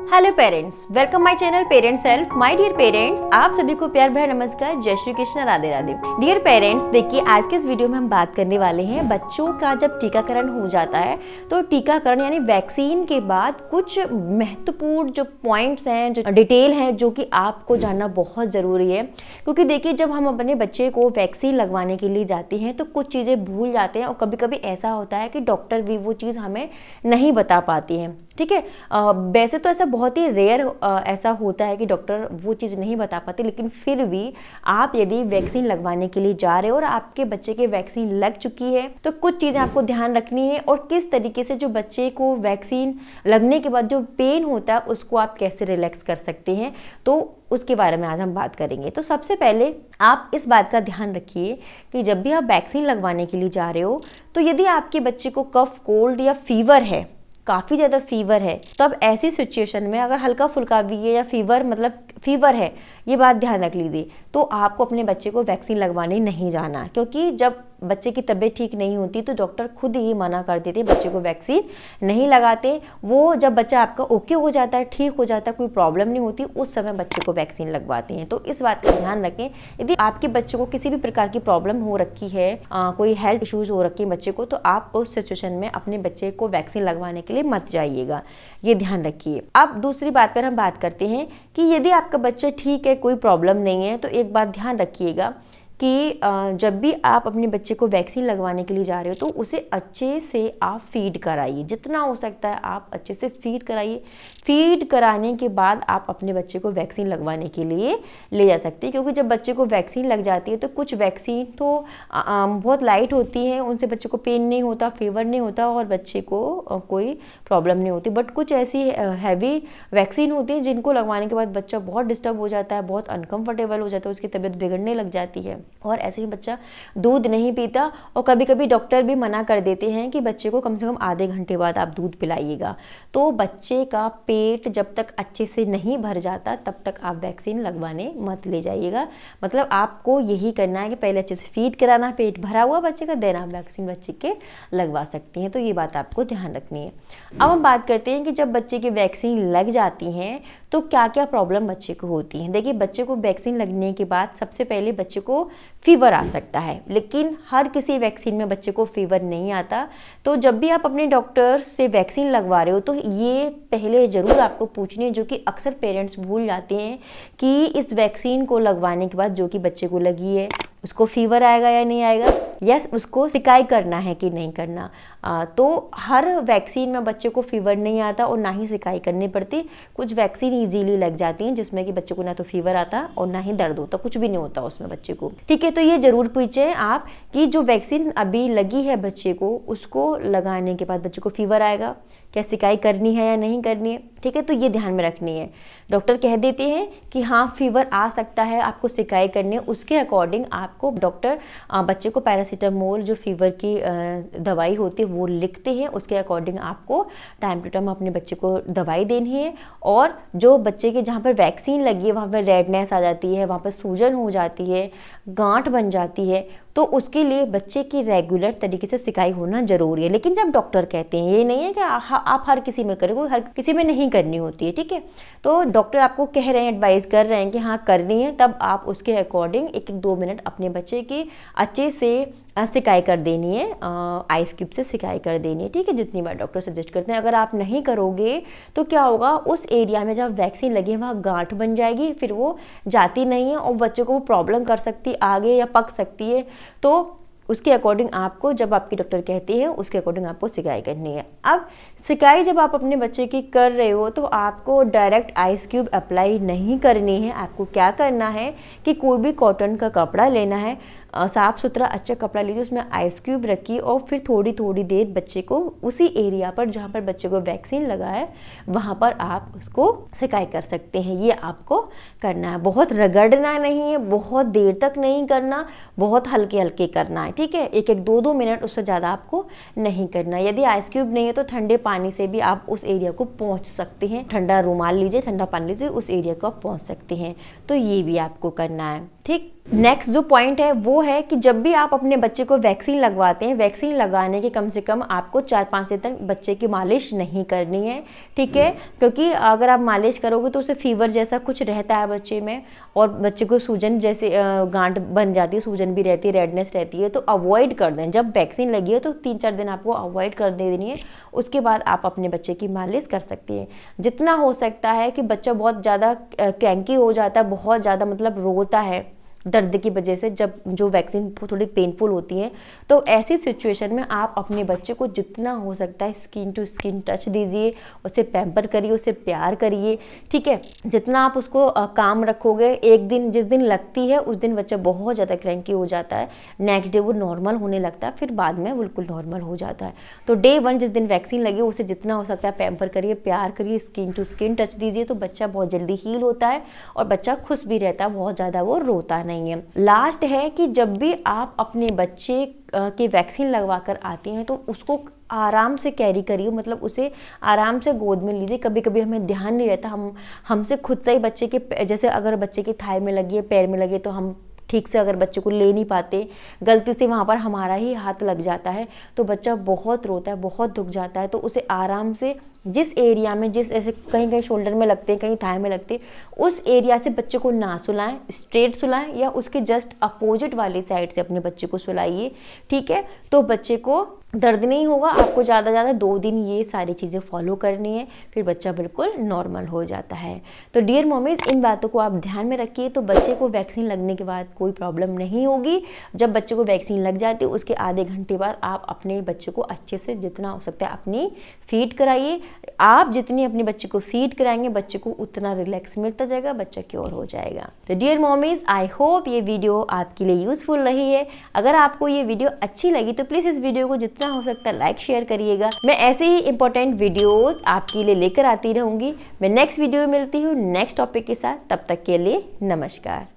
Hello parents, welcome my channel parents help. My dear parents, आप सभी को प्यार भरा नमस्कार, जय श्री कृष्ण, राधे राधे। डियर पेरेंट्स, देखिए आज के इस वीडियो में हम बात करने वाले हैं बच्चों का जब टीकाकरण हो जाता है तो टीकाकरण यानी वैक्सीन के बाद कुछ महत्वपूर्ण जो पॉइंट्स हैं, जो डिटेल हैं, जो कि आपको जानना बहुत ज़रूरी है। क्योंकि देखिए जब हम अपने बच्चे को वैक्सीन लगवाने के लिए जाते हैं तो कुछ चीज़ें भूल जाते हैं और कभी कभी ऐसा होता है कि डॉक्टर भी वो चीज़ हमें नहीं बता पाती हैं। ठीक है, वैसे तो ऐसा बहुत ही रेयर ऐसा होता है कि डॉक्टर वो चीज़ नहीं बता पाते, लेकिन फिर भी आप यदि वैक्सीन लगवाने के लिए जा रहे हो और आपके बच्चे के वैक्सीन लग चुकी है तो कुछ चीज़ें आपको ध्यान रखनी है और किस तरीके से जो बच्चे को वैक्सीन लगने के बाद जो पेन होता है उसको आप कैसे रिलैक्स कर सकते हैं, तो उसके बारे में आज हम बात करेंगे। तो सबसे पहले आप इस बात का ध्यान रखिए कि जब भी आप वैक्सीन लगवाने के लिए जा रहे हो तो यदि आपके बच्चे को कफ, कोल्ड या फीवर है, काफ़ी ज़्यादा फीवर है, तब ऐसी सिचुएशन में अगर हल्का फुल्का भी है या फीवर मतलब फीवर है, ये बात ध्यान रख लीजिए, तो आपको अपने बच्चे को वैक्सीन लगवाने नहीं जाना। क्योंकि जब बच्चे की तबीयत ठीक नहीं होती तो डॉक्टर खुद ही मना कर देते, बच्चे को वैक्सीन नहीं लगाते। वो जब बच्चा आपका ओके हो जाता है, ठीक हो जाता है, कोई प्रॉब्लम नहीं होती, उस समय बच्चे को वैक्सीन लगवाते हैं। तो इस बात का ध्यान रखें। यदि आपके बच्चे को किसी भी प्रकार की प्रॉब्लम हो रखी है, कोई हेल्थ इश्यूज हो रखी है बच्चे को, तो आप उस सिचुएशन में अपने बच्चे को वैक्सीन लगवाने के लिए मत जाइएगा, ये ध्यान रखिए। अब दूसरी बात पर हम बात करते हैं कि यदि आपका बच्चा ठीक है, कोई प्रॉब्लम नहीं है, तो एक बात ध्यान रखिएगा कि जब भी आप अपने बच्चे को वैक्सीन लगवाने के लिए जा रहे हो तो उसे अच्छे से आप फीड कराइए, जितना हो सकता है आप अच्छे से फीड कराइए। फीड कराने के बाद आप अपने बच्चे को वैक्सीन लगवाने के लिए ले जा सकते हैं। क्योंकि जब बच्चे को वैक्सीन लग जाती है तो कुछ वैक्सीन तो बहुत लाइट होती हैं, उनसे बच्चे को पेन नहीं होता, फीवर नहीं होता और बच्चे को कोई प्रॉब्लम नहीं होती। बट कुछ ऐसी हैवी वैक्सीन होती है जिनको लगवाने के बाद बच्चा बहुत डिस्टर्ब हो जाता है, बहुत अनकंफर्टेबल हो जाता है, उसकी तबीयत बिगड़ने लग जाती है और ऐसे ही बच्चा दूध नहीं पीता। और कभी कभी डॉक्टर भी मना कर देते हैं कि बच्चे को कम से कम आधे घंटे बाद आप दूध पिलाइएगा। तो बच्चे का पेट जब तक अच्छे से नहीं भर जाता तब तक आप वैक्सीन लगवाने मत ले जाइएगा। मतलब आपको यही करना है कि पहले अच्छे से फीड कराना, पेट भरा हुआ बच्चे का, देना वैक्सीन बच्चे के लगवा सकती हैं। तो ये बात आपको ध्यान रखनी है। अब हम बात करते हैं कि जब बच्चे की वैक्सीन लग जाती हैं तो क्या क्या प्रॉब्लम बच्चे को होती है। देखिए बच्चे को वैक्सीन लगने के बाद सबसे पहले बच्चे को फीवर आ सकता है, लेकिन हर किसी वैक्सीन में बच्चे को फीवर नहीं आता। तो जब भी आप अपने डॉक्टर से वैक्सीन लगवा रहे हो तो ये पहले ज़रूर आपको पूछनी है, जो कि अक्सर पेरेंट्स भूल जाते हैं कि इस वैक्सीन को लगवाने के बाद जो कि बच्चे को लगी है उसको फीवर आएगा या नहीं आएगा, या उसको सिकाई करना है कि नहीं करना। तो हर वैक्सीन में बच्चे को फीवर नहीं आता और ना ही सिकाई करनी पड़ती। कुछ वैक्सीन इजीली लग जाती हैं जिसमें कि बच्चे को ना तो फीवर आता और ना ही दर्द होता, कुछ भी नहीं होता उसमें बच्चे को। ठीक है, तो ये जरूर पूछें आप कि जो वैक्सीन अभी लगी है बच्चे को, उसको लगाने के बाद बच्चे को फीवर आएगा, क्या सिकाई करनी है या नहीं करनी है। ठीक है, तो ये ध्यान में रखनी है। डॉक्टर कह देते हैं कि हाँ फीवर आ सकता है, आपको सिकाई करनी है, उसके अकॉर्डिंग आपको डॉक्टर बच्चे को पैरासीटामोल जो फीवर की दवाई होती है वो लिखते हैं। उसके अकॉर्डिंग आपको टाइम टू टाइम अपने बच्चे को दवाई देनी है। और जो बच्चे के जहाँ पर वैक्सीन लगी है वहाँ पर रेडनेस आ जाती है, वहाँ पर सूजन हो जाती है, गांठ बन जाती है, तो उसके लिए बच्चे की रेगुलर तरीके से सिकाई होना जरूरी है। लेकिन जब डॉक्टर कहते हैं, ये नहीं है कि आप हर किसी में करें, हर किसी में नहीं करनी होती है। ठीक है, तो डॉक्टर आपको कह रहे हैं, एडवाइस कर रहे हैं कि हाँ करनी है, तब आप उसके अकॉर्डिंग 1-2 मिनट अपने बच्चे की अच्छे से सिकाई कर देनी है, आइस क्यूब से सिकाई कर देनी है। ठीक है, जितनी बार डॉक्टर सजेस्ट करते हैं। अगर आप नहीं करोगे तो क्या होगा, उस एरिया में जब वैक्सीन लगी है वहाँ गांठ बन जाएगी, फिर वो जाती नहीं है और बच्चे को वो प्रॉब्लम कर सकती है आगे या पक सकती है। तो उसके अकॉर्डिंग आपको, जब आपकी डॉक्टर कहती है उसके अकॉर्डिंग आपको सिकाई करनी है। अब सिकाई जब आप अपने बच्चे की कर रहे हो तो आपको डायरेक्ट आइस क्यूब अप्लाई नहीं करनी है। आपको क्या करना है कि कोई भी कॉटन का कपड़ा लेना है, साफ़ सुथरा अच्छा कपड़ा लीजिए, उसमें आइस क्यूब रखिए और फिर थोड़ी थोड़ी देर बच्चे को उसी एरिया पर जहाँ पर बच्चे को वैक्सीन लगा है वहाँ पर आप उसको सिकाई कर सकते हैं। ये आपको करना है, बहुत रगड़ना नहीं है, बहुत देर तक नहीं करना, बहुत हल्के हल्के करना है। ठीक है, 1-2 मिनट, उससे ज़्यादा आपको नहीं करना। यदि आइस क्यूब नहीं है तो ठंडे पानी से भी आप उस एरिया को पहुँच सकते हैं। ठंडा रुमाल लीजिए, ठंडा पानी लीजिए, उस एरिया को आप पहुँच सकते हैं। तो ये भी आपको करना है। ठीक, नेक्स्ट जो पॉइंट है वो है कि जब भी आप अपने बच्चे को वैक्सीन लगवाते हैं, वैक्सीन लगाने के कम से कम आपको 4-5 दिन तक बच्चे की मालिश नहीं करनी है, ठीक है। क्योंकि अगर आप मालिश करोगे तो उसे फीवर जैसा कुछ रहता है बच्चे में, और बच्चे को सूजन जैसे गांठ बन जाती है, सूजन भी रहती है, रेडनेस रहती है, तो अवॉइड कर दें। जब वैक्सीन लगी है तो 3-4 दिन आपको अवॉइड कर देनी है, उसके बाद आप अपने बच्चे की मालिश कर सकती हैं। जितना हो सकता है कि बच्चा बहुत ज़्यादा क्रैंकी हो जाता है, बहुत ज़्यादा मतलब रोता है दर्द की वजह से, जब जो वैक्सीन थोड़ी पेनफुल होती है, तो ऐसी सिचुएशन में आप अपने बच्चे को जितना हो सकता है स्किन टू स्किन टच दीजिए, उसे पैम्पर करिए, उसे प्यार करिए, ठीक है। जितना आप उसको काम रखोगे, एक दिन जिस दिन लगती है उस दिन बच्चा बहुत ज़्यादा क्रैंकी हो जाता है, नेक्स्ट डे वो नॉर्मल होने लगता है, फिर बाद में बिल्कुल नॉर्मल हो जाता है। तो डे 1 जिस दिन वैक्सीन लगी उसे जितना हो सकता है पैम्पर करिए, प्यार करिए, स्किन टू स्किन टच दीजिए, तो बच्चा बहुत जल्दी हील होता है और बच्चा खुश भी रहता है, बहुत ज़्यादा वो रोता नहीं है। लास्ट है कि जब भी आप अपने बच्चे की वैक्सीन लगवा कर आते हैं तो उसको आराम से कैरी करिए, मतलब उसे आराम से गोद में लीजिए। कभी कभी हमें ध्यान नहीं रहता, हमसे खुद से ही बच्चे के, जैसे अगर बच्चे की थाई में लगी है, पैर में लगी है, तो हम ठीक से अगर बच्चे को ले नहीं पाते, गलती से वहाँ पर हमारा ही हाथ लग जाता है तो बच्चा बहुत रोता है, बहुत दुख जाता है। तो उसे आराम से जिस एरिया में, जिस ऐसे कहीं कहीं शोल्डर में लगते हैं, कहीं थाई में लगते हैं, उस एरिया से बच्चे को ना सुलाएं, स्ट्रेट सुलाएं या उसके जस्ट अपोजिट वाली साइड से अपने बच्चे को सुलाइए, ठीक है। तो बच्चे को दर्द नहीं होगा। आपको ज़्यादा 2 दिन ये सारी चीज़ें फॉलो करनी है, फिर बच्चा बिल्कुल नॉर्मल हो जाता है। तो डियर मॉमीज, इन बातों को आप ध्यान में रखिए, तो बच्चे को वैक्सीन लगने के बाद कोई प्रॉब्लम नहीं होगी। जब बच्चे को वैक्सीन लग जाती है उसके आधे घंटे बाद आप अपने बच्चे को अच्छे से जितना हो सकता है अपनी फीड कराइए। आप जितनी अपने बच्चे को फीड कराएंगे, बच्चे को उतना रिलैक्स मिलता जाएगा, बच्चा क्योर हो जाएगा। तो डियर मॉमीज, आई होप ये वीडियो आपके लिए यूजफुल रही है। अगर आपको ये वीडियो अच्छी लगी तो प्लीज़ इस वीडियो को जितना हो सकता है लाइक शेयर करिएगा। मैं ऐसे ही इंपॉर्टेंट वीडियोस आपके लिए लेकर आती रहूंगी। मैं नेक्स्ट वीडियो में मिलती हूँ नेक्स्ट टॉपिक के साथ। तब तक के लिए नमस्कार।